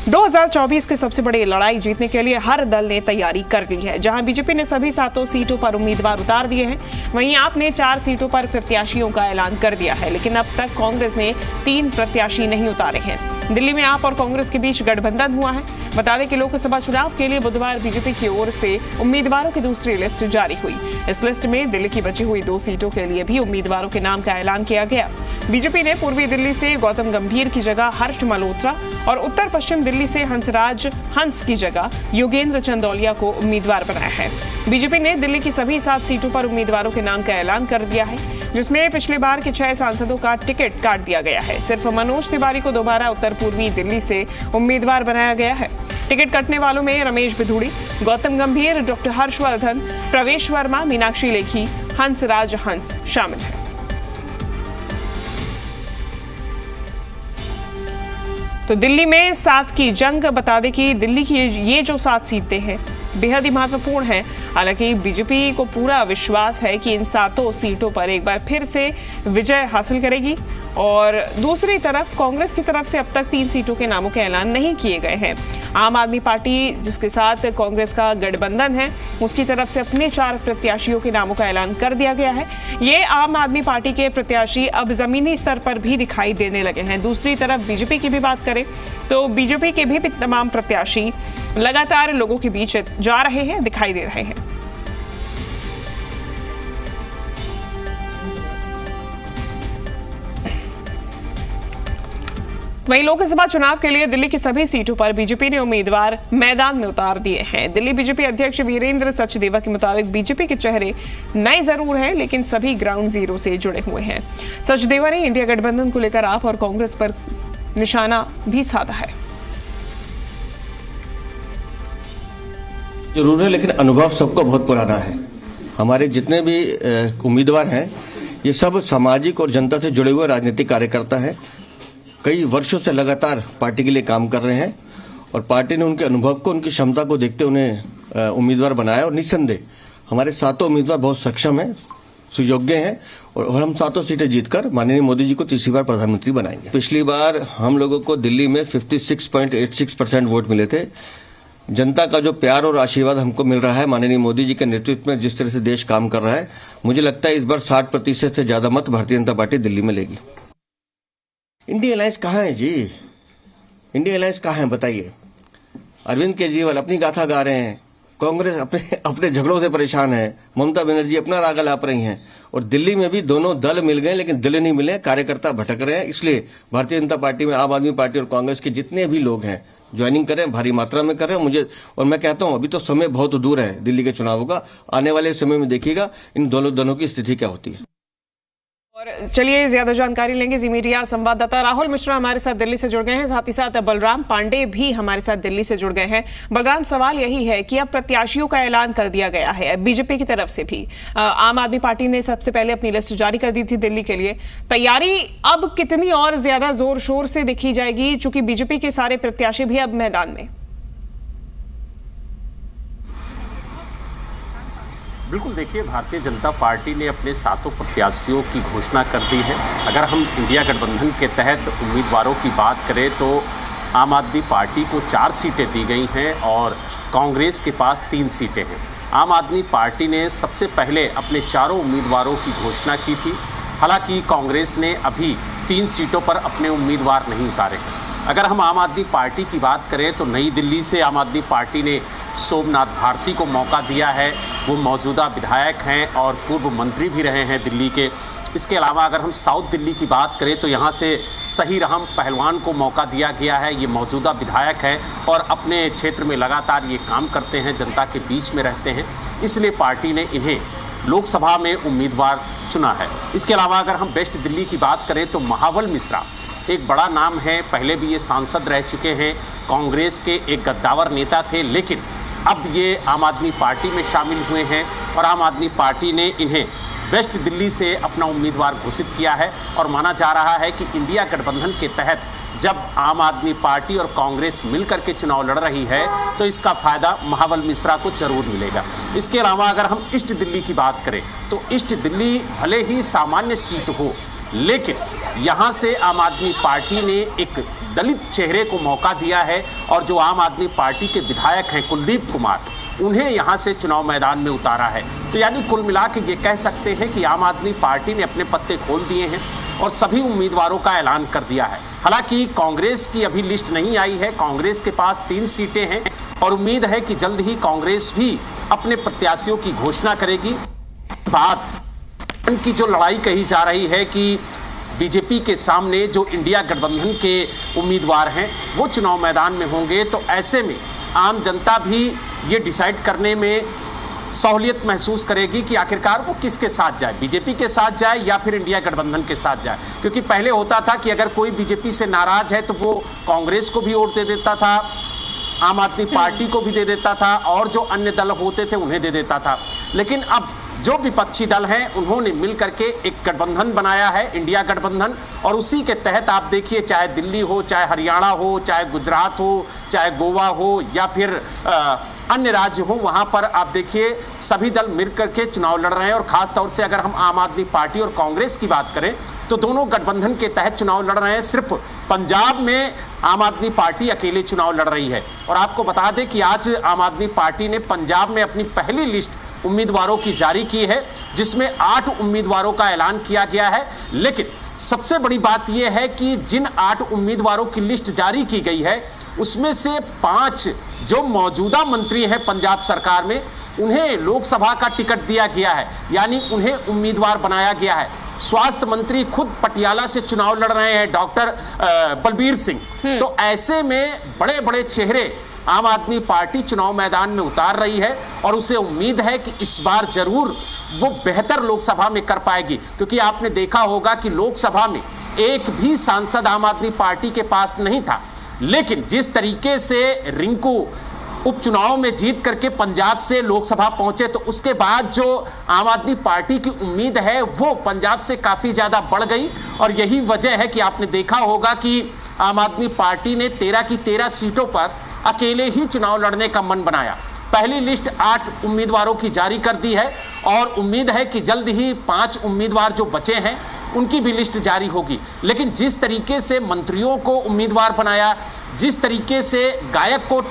2024 की सबसे बड़ी लड़ाई जीतने के लिए हर दल ने तैयारी कर ली है। जहां बीजेपी ने सभी 7 सीटों पर उम्मीदवार उतार दिए हैं, वहीं आप ने 4 सीटों पर प्रत्याशियों का ऐलान कर दिया है, लेकिन अब तक कांग्रेस ने 3 प्रत्याशी नहीं उतारे हैं। दिल्ली में आप और कांग्रेस के बीच गठबंधन हुआ है। बता दें कि लोकसभा चुनाव के लिए बुधवार बीजेपी की ओर से उम्मीदवारों की दूसरी लिस्ट जारी हुई। इस लिस्ट में दिल्ली की बची हुई 2 सीटों के लिए भी उम्मीदवारों के नाम का ऐलान किया गया। बीजेपी ने पूर्वी दिल्ली से गौतम गंभीर की जगह हर्ष मल्होत्रा और उत्तर पश्चिम दिल्ली से हंसराज हंस की जगह योगेंद्र चंदौलिया को उम्मीदवार बनाया है। बीजेपी ने दिल्ली की सभी 7 सीटों पर उम्मीदवारों के नाम का ऐलान कर दिया है, जिसमें पिछली बार के 6 सांसदों का टिकट काट दिया गया है। सिर्फ मनोज तिवारी को दोबारा उत्तर पूर्वी दिल्ली से उम्मीदवार बनाया गया है। टिकट कटने वालों में रमेश बिधूड़ी, गौतम गंभीर, डॉक्टर हर्षवर्धन, प्रवेश वर्मा, मीनाक्षी लेखी, हंसराज हंस शामिल है। तो दिल्ली में 7 की जंग, बता दें कि दिल्ली की ये जो 7 सीटें हैं बेहद ही महत्वपूर्ण है। हालांकि बीजेपी को पूरा विश्वास है कि इन 7 सीटों पर एक बार फिर से विजय हासिल करेगी। और दूसरी तरफ कांग्रेस की तरफ से अब तक 3 सीटों के नामों के ऐलान नहीं किए गए हैं। आम आदमी पार्टी, जिसके साथ कांग्रेस का गठबंधन है, उसकी तरफ से अपने 4 प्रत्याशियों के नामों का ऐलान कर दिया गया है। ये आम आदमी पार्टी के प्रत्याशी अब जमीनी स्तर पर भी दिखाई देने लगे हैं। दूसरी तरफ बीजेपी की भी बात करें तो बीजेपी के भी तमाम प्रत्याशी लगातार लोगों के बीच जा रहे हैं, दिखाई दे रहे हैं। वहीं लोकसभा चुनाव के लिए दिल्ली की सभी सीटों पर बीजेपी ने उम्मीदवार मैदान में उतार दिए हैं। दिल्ली बीजेपी अध्यक्ष वीरेंद्र सचदेवा के मुताबिक बीजेपी के चेहरे नए जरूर हैं, लेकिन सभी ग्राउंड जीरो से जुड़े हुए हैं। सचदेवा ने इंडिया गठबंधन को लेकर आप और कांग्रेस पर निशाना भी साधा है। जरूर है, लेकिन अनुभव सबको बहुत पुराना है। हमारे जितने भी उम्मीदवार हैं, ये सब सामाजिक और जनता से जुड़े हुए राजनीतिक कार्यकर्ता हैं। कई वर्षों से लगातार पार्टी के लिए काम कर रहे हैं और पार्टी ने उनके अनुभव को, उनकी क्षमता को देखते उन्हें उम्मीदवार बनाया। और निस्संदेह हमारे 7 उम्मीदवार बहुत सक्षम हैं, सुयोग्य हैं और हम 7 सीटें जीतकर माननीय मोदी जी को तीसरी बार प्रधानमंत्री बनाएंगे। पिछली बार हम लोगों को दिल्ली में 56.86% वोट मिले थे। जनता का जो प्यार और आशीर्वाद हमको मिल रहा है माननीय मोदी जी के नेतृत्व में, जिस तरह से देश काम कर रहा है, मुझे लगता है इस बार 60% से ज्यादा मत भारतीय जनता पार्टी दिल्ली में लेगी। इंडिया अलायंस कहाँ है जी? इंडिया अलायंस कहाँ है बताइए? अरविंद केजरीवाल अपनी गाथा गा रहे हैं, कांग्रेस अपने झगड़ों से परेशान है, ममता बनर्जी अपना राग लाप रही हैं और दिल्ली में भी दोनों दल मिल गए लेकिन दिल नहीं मिले, कार्यकर्ता भटक रहे हैं। इसलिए भारतीय जनता पार्टी में आम आदमी पार्टी और कांग्रेस के जितने भी लोग हैं ज्वाइनिंग कर रहे हैं, भारी मात्रा में कर रहे हैं। मुझे और मैं कहता हूं अभी तो समय बहुत दूर है दिल्ली के चुनावों का। आने वाले समय में देखिएगा इन दोनों दलों की स्थिति क्या होती है। और चलिए ज्यादा जानकारी लेंगे। जी मीडिया संवाददाता राहुल मिश्रा हमारे साथ दिल्ली से जुड़ गए हैं, साथ ही साथ बलराम पांडे भी हमारे साथ दिल्ली से जुड़ गए हैं। बलराम, सवाल यही है कि अब प्रत्याशियों का ऐलान कर दिया गया है बीजेपी की तरफ से भी। आम आदमी पार्टी ने सबसे पहले अपनी लिस्ट जारी कर दी थी दिल्ली के लिए। तैयारी अब कितनी और ज्यादा जोर शोर से देखी जाएगी, चूंकि बीजेपी के सारे प्रत्याशी भी अब मैदान में? बिल्कुल, देखिए, भारतीय जनता पार्टी ने अपने 7 प्रत्याशियों की घोषणा कर दी है। अगर हम इंडिया गठबंधन के तहत उम्मीदवारों की बात करें तो आम आदमी पार्टी को 4 सीटें दी गई हैं और कांग्रेस के पास 3 सीटें हैं। आम आदमी पार्टी ने सबसे पहले अपने 4 उम्मीदवारों की घोषणा की थी। हालांकि कांग्रेस ने अभी 3 सीटों पर अपने उम्मीदवार नहीं उतारे हैं। अगर हम आम आदमी पार्टी की बात करें तो नई दिल्ली से आम आदमी पार्टी ने सोमनाथ भारती को मौका दिया है। वो मौजूदा विधायक हैं और पूर्व मंत्री भी रहे हैं दिल्ली के। इसके अलावा अगर हम साउथ दिल्ली की बात करें तो यहाँ से सही राम पहलवान को मौका दिया गया है। ये मौजूदा विधायक हैं और अपने क्षेत्र में लगातार ये काम करते हैं, जनता के बीच में रहते हैं, इसलिए पार्टी ने इन्हें लोकसभा में उम्मीदवार चुना है। इसके अलावा अगर हम वेस्ट दिल्ली की बात करें तो महावल मिश्रा एक बड़ा नाम है। पहले भी ये सांसद रह चुके हैं, कांग्रेस के एक गद्दावर नेता थे, लेकिन अब ये आम आदमी पार्टी में शामिल हुए हैं और आम आदमी पार्टी ने इन्हें वेस्ट दिल्ली से अपना उम्मीदवार घोषित किया है। और माना जा रहा है कि इंडिया गठबंधन के तहत जब आम आदमी पार्टी और कांग्रेस मिलकर के चुनाव लड़ रही है तो इसका फायदा महावल मिश्रा को जरूर मिलेगा। इसके अलावा अगर हम ईस्ट दिल्ली की बात करें तो ईस्ट दिल्ली भले ही सामान्य सीट हो, लेकिन यहाँ से आम आदमी पार्टी ने एक दलित चेहरे को मौका दिया है और जो आम आदमी पार्टी के विधायक हैं कुलदीप कुमार, उन्हें यहां से चुनाव मैदान में उतारा है। तो यानी कुल मिला के ये कह सकते हैं कि आम आदमी पार्टी ने अपने पत्ते खोल दिए हैं और सभी उम्मीदवारों का ऐलान कर दिया है। हालांकि कांग्रेस की अभी लिस्ट नहीं आई है, कांग्रेस के पास 3 सीटें हैं और उम्मीद है कि जल्द ही कांग्रेस भी अपने प्रत्याशियों की घोषणा करेगी। बात की जो लड़ाई कही जा रही है कि बीजेपी के सामने जो इंडिया गठबंधन के उम्मीदवार हैं वो चुनाव मैदान में होंगे, तो ऐसे में आम जनता भी ये डिसाइड करने में सहूलियत महसूस करेगी कि आखिरकार वो किसके साथ जाए, बीजेपी के साथ जाए या फिर इंडिया गठबंधन के साथ जाए। क्योंकि पहले होता था कि अगर कोई बीजेपी से नाराज है तो वो कांग्रेस को भी वोट दे देता था, आम आदमी पार्टी को भी दे देता था और जो अन्य दल होते थे उन्हें दे देता था। लेकिन अब जो विपक्षी दल हैं उन्होंने मिलकर के एक गठबंधन बनाया है, इंडिया गठबंधन, और उसी के तहत आप देखिए चाहे दिल्ली हो, चाहे हरियाणा हो, चाहे गुजरात हो, चाहे गोवा हो या फिर अन्य राज्य हो, वहां पर आप देखिए सभी दल मिलकर के चुनाव लड़ रहे हैं। और खास तौर से अगर हम आम आदमी पार्टी और कांग्रेस की बात करें तो दोनों गठबंधन के तहत चुनाव लड़ रहे हैं। सिर्फ पंजाब में आम आदमी पार्टी अकेले चुनाव लड़ रही है। और आपको बता दें कि आज आम आदमी पार्टी ने पंजाब में अपनी पहली लिस्ट उम्मीदवारों की जारी की है, जिसमें 8 उम्मीदवारों का ऐलान किया गया है। लेकिन सबसे बड़ी बात यह है कि जिन 8 उम्मीदवारों की लिस्ट जारी की गई है उसमें से 5 जो मौजूदा मंत्री हैं पंजाब सरकार में, उन्हें लोकसभा का टिकट दिया गया है, यानी उन्हें उम्मीदवार बनाया गया है। स्वास्थ्य मंत्री खुद पटियाला से चुनाव लड़ रहे हैं, डॉक्टर बलबीर सिंह। तो ऐसे में बड़े बड़े चेहरे आम आदमी पार्टी चुनाव मैदान में उतार रही है और उसे उम्मीद है कि इस बार जरूर वो बेहतर लोकसभा में कर पाएगी। क्योंकि आपने देखा होगा कि लोकसभा में एक भी सांसद आम आदमी पार्टी के पास नहीं था, लेकिन जिस तरीके से रिंकू उपचुनाव में जीत करके पंजाब से लोकसभा पहुंचे, तो उसके बाद जो आम आदमी पार्टी की उम्मीद है वो पंजाब से काफी ज्यादा बढ़ गई। और यही वजह है कि आपने देखा होगा कि आम आदमी पार्टी ने 13 की 13 सीटों पर अकेले ही चुनाव लड़ने का मन बनाया। पहली लिस्ट 8 उम्मीदवारों की जारी कर दी है और उम्मीद है कि जल्द ही 5 उम्मीदवार जो बचे हैं उनकी भी लिस्ट जारी होगी। लेकिन जिस तरीके से मंत्रियों को उम्मीदवार बनाया, जिस तरीके से गायक को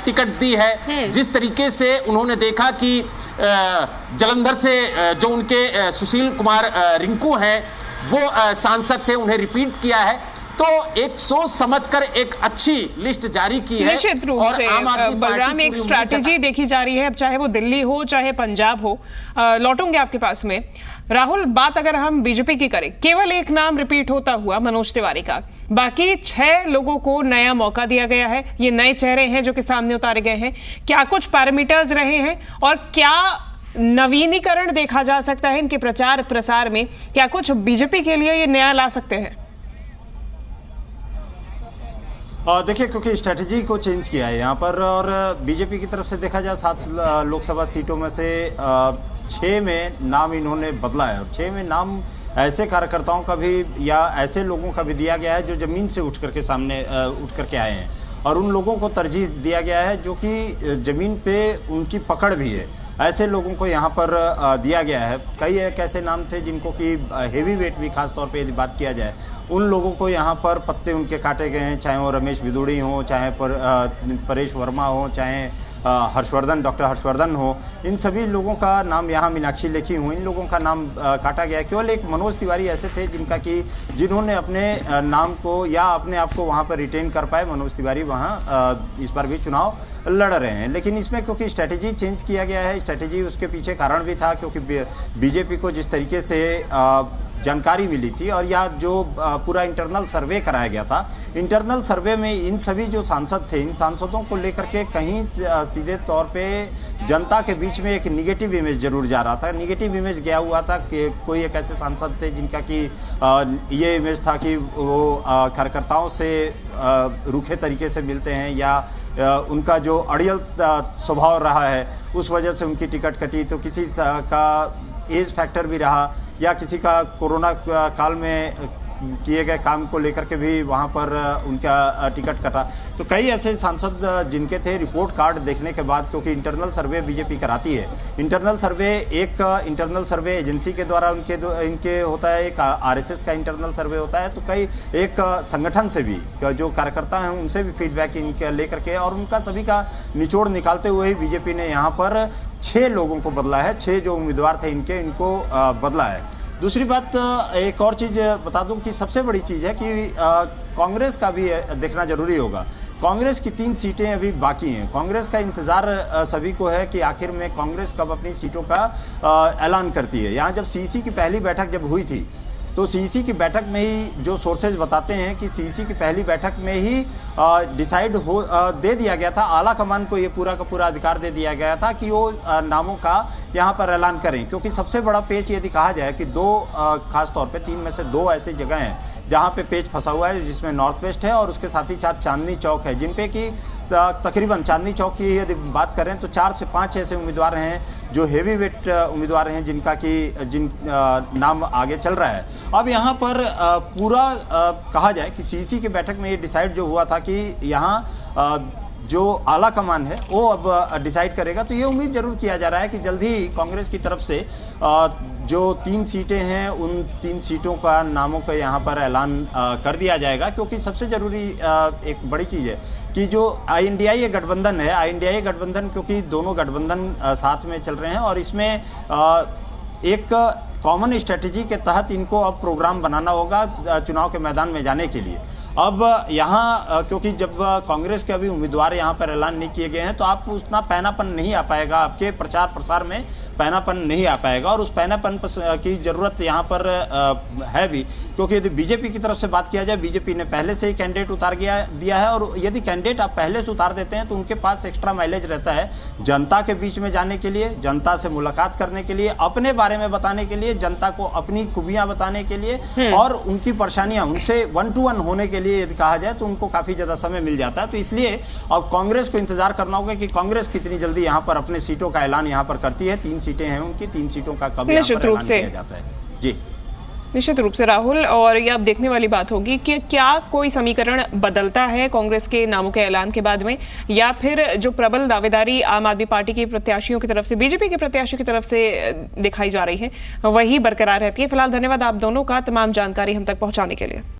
टिकट दी है, जिस तरीके से उन्होंने देखा कि जलंधर से जो उनके सुशील कुमार रिंकू हैं वो सांसद थे, उन्हें रिपीट किया है, तो एक सोच समझकर एक अच्छी लिस्ट जारी की है। निश्चित रूप से बलराम, एक स्ट्रैटेजी देखी जा रही है, अब चाहे वो दिल्ली हो चाहे पंजाब हो। लौटूंगे आपके पास में। राहुल, बात अगर हम बीजेपी की करें, केवल एक नाम रिपीट होता हुआ मनोज तिवारी का, बाकी 6 लोगों को नया मौका दिया गया है। ये नए चेहरे हैं जो कि सामने उतारे गए हैं। क्या कुछ पैरामीटर्स रहे हैं और क्या नवीनीकरण देखा जा सकता है इनके प्रचार प्रसार में? क्या कुछ बीजेपी के लिए ये नया ला सकते हैं? देखिए, क्योंकि स्ट्रेटजी को चेंज किया है यहाँ पर, और बीजेपी की तरफ से देखा जाए 7 लोकसभा सीटों में से 6 में नाम इन्होंने बदला है। और 6 में नाम ऐसे कार्यकर्ताओं का भी या ऐसे लोगों का भी दिया गया है जो जमीन से उठ करके सामने उठ करके आए हैं, और उन लोगों को तरजीह दिया गया है जो कि जमीन पे उनकी पकड़ भी है। ऐसे लोगों को यहाँ पर दिया गया है। कई एक ऐसे नाम थे जिनको कि हेवी वेट भी खास तौर पे यदि बात किया जाए, उन लोगों को यहाँ पर पत्ते उनके काटे गए हैं, चाहे वो रमेश बिदुड़ी हो, चाहे परेश वर्मा हो, चाहे हर्षवर्धन, डॉक्टर हर्षवर्धन हो। इन सभी लोगों का नाम यहाँ, मीनाक्षी लेखी हो, इन लोगों का नाम काटा गया। केवल एक मनोज तिवारी ऐसे थे जिन्होंने अपने नाम को या अपने आप को वहाँ पर रिटेन कर पाए। मनोज तिवारी वहाँ इस बार भी चुनाव लड़ रहे हैं। लेकिन इसमें क्योंकि स्ट्रेटेजी चेंज किया गया है, स्ट्रेटेजी उसके पीछे कारण भी था, क्योंकि बीजेपी को जिस तरीके से जानकारी मिली थी और यह जो पूरा इंटरनल सर्वे कराया गया था, इंटरनल सर्वे में इन सभी जो सांसद थे, इन सांसदों को लेकर के कहीं सीधे तौर पे जनता के बीच में एक निगेटिव इमेज जरूर जा रहा था। निगेटिव इमेज गया हुआ था कि कोई एक ऐसे सांसद थे जिनका कि ये इमेज था कि वो कार्यकर्ताओं से रूखे तरीके से मिलते हैं या उनका जो अड़ियल स्वभाव रहा है उस वजह से उनकी टिकट कटी। तो किसी का एज फैक्टर भी रहा या किसी का कोरोना काल में किए गए काम को लेकर के भी वहां पर उनका टिकट कटा। तो कई ऐसे सांसद जिनके थे रिपोर्ट कार्ड देखने के बाद, क्योंकि इंटरनल सर्वे बीजेपी कराती है, इंटरनल सर्वे एक इंटरनल सर्वे एजेंसी के द्वारा इनके होता है, एक आरएसएस का इंटरनल सर्वे होता है, तो कई एक संगठन से भी जो कार्यकर्ता हैं उनसे भी फीडबैक इनके लेकर के और उनका सभी का निचोड़ निकालते हुए ही बीजेपी ने यहाँ पर 6 लोगों को बदला है। 6 जो उम्मीदवार थे इनको बदला है। दूसरी बात, एक और चीज़ बता दूं कि सबसे बड़ी चीज़ है कि कांग्रेस का भी देखना जरूरी होगा। कांग्रेस की 3 सीटें अभी बाकी हैं। कांग्रेस का इंतजार सभी को है कि आखिर में कांग्रेस कब अपनी सीटों का ऐलान करती है। यहाँ जब सीईसी की पहली बैठक जब हुई थी, तो सीईसी की बैठक में ही जो सोर्सेज बताते हैं कि सीईसी की पहली बैठक में ही डिसाइड दे दिया गया था, आला कमान को ये पूरा का पूरा अधिकार दे दिया गया था कि वो नामों का यहाँ पर ऐलान करें। क्योंकि सबसे बड़ा पेच यदि कहा जाए कि 2 खास तौर पे 3 में से 2 ऐसी जगह हैं जहाँ पे पेच फंसा हुआ है, जिसमें नॉर्थ वेस्ट है और उसके साथ ही साथ चांदनी चौक है, जिन पे कि तकरीबन चांदनी चौक की यदि बात करें तो 4 से 5 ऐसे उम्मीदवार हैं जो हेवी वेट उम्मीदवार हैं जिन नाम आगे चल रहा है। अब यहाँ पर पूरा कहा जाए कि सीईसी की बैठक में ये डिसाइड जो हुआ था कि यहाँ जो आला कमान है वो अब डिसाइड करेगा। तो ये उम्मीद जरूर किया जा रहा है कि जल्द ही कांग्रेस की तरफ से जो 3 सीटें हैं उन 3 सीटों का नामों का यहाँ पर ऐलान कर दिया जाएगा। क्योंकि सबसे जरूरी एक बड़ी चीज़ है कि जो INDIA गठबंधन है, INDIA गठबंधन, क्योंकि दोनों गठबंधन साथ में चल रहे हैं और इसमें एक कॉमन स्ट्रेटजी के तहत इनको अब प्रोग्राम बनाना होगा चुनाव के मैदान में जाने के लिए। अब यहाँ क्योंकि जब कांग्रेस के अभी उम्मीदवार यहाँ पर ऐलान नहीं किए गए हैं, तो आप उतना पैनापन नहीं आ पाएगा, आपके प्रचार प्रसार में पैनापन नहीं आ पाएगा। और उस पैनापन की जरूरत यहाँ पर है भी, क्योंकि यदि बीजेपी की तरफ से बात किया जाए, बीजेपी ने पहले से ही कैंडिडेट उतार दिया है और यदि कैंडिडेट आप पहले से उतार देते हैं तो उनके पास एक्स्ट्रा माइलेज रहता है जनता के बीच में जाने के लिए, जनता से मुलाकात करने के लिए, अपने बारे में बताने के लिए, जनता को अपनी खूबियां बताने के लिए और उनकी परेशानियां उनसे 1-to-1 होने के लिए यदि कहा जाए तो उनको काफी ज्यादा समय मिल जाता है। तो इसलिए अब कांग्रेस को इंतजार करना होगा कि कांग्रेस कितनी जल्दी यहाँ पर अपने सीटों का ऐलान यहाँ पर करती है। 3 सीटें हैं उनकी, 3 सीटों का कब यहाँ पर ऐलान किया जाता है। जी निश्चित रूप से राहुल, और ये अब देखने वाली बात होगी कि क्या कोई समीकरण बदलता है कांग्रेस के नामों के ऐलान के बाद में, या फिर जो प्रबल दावेदारी आम आदमी पार्टी के प्रत्याशियों की तरफ से, बीजेपी के प्रत्याशियों की तरफ से दिखाई जा रही है, वही बरकरार रहती है। फिलहाल धन्यवाद आप दोनों का तमाम जानकारी हम तक पहुंचाने के लिए।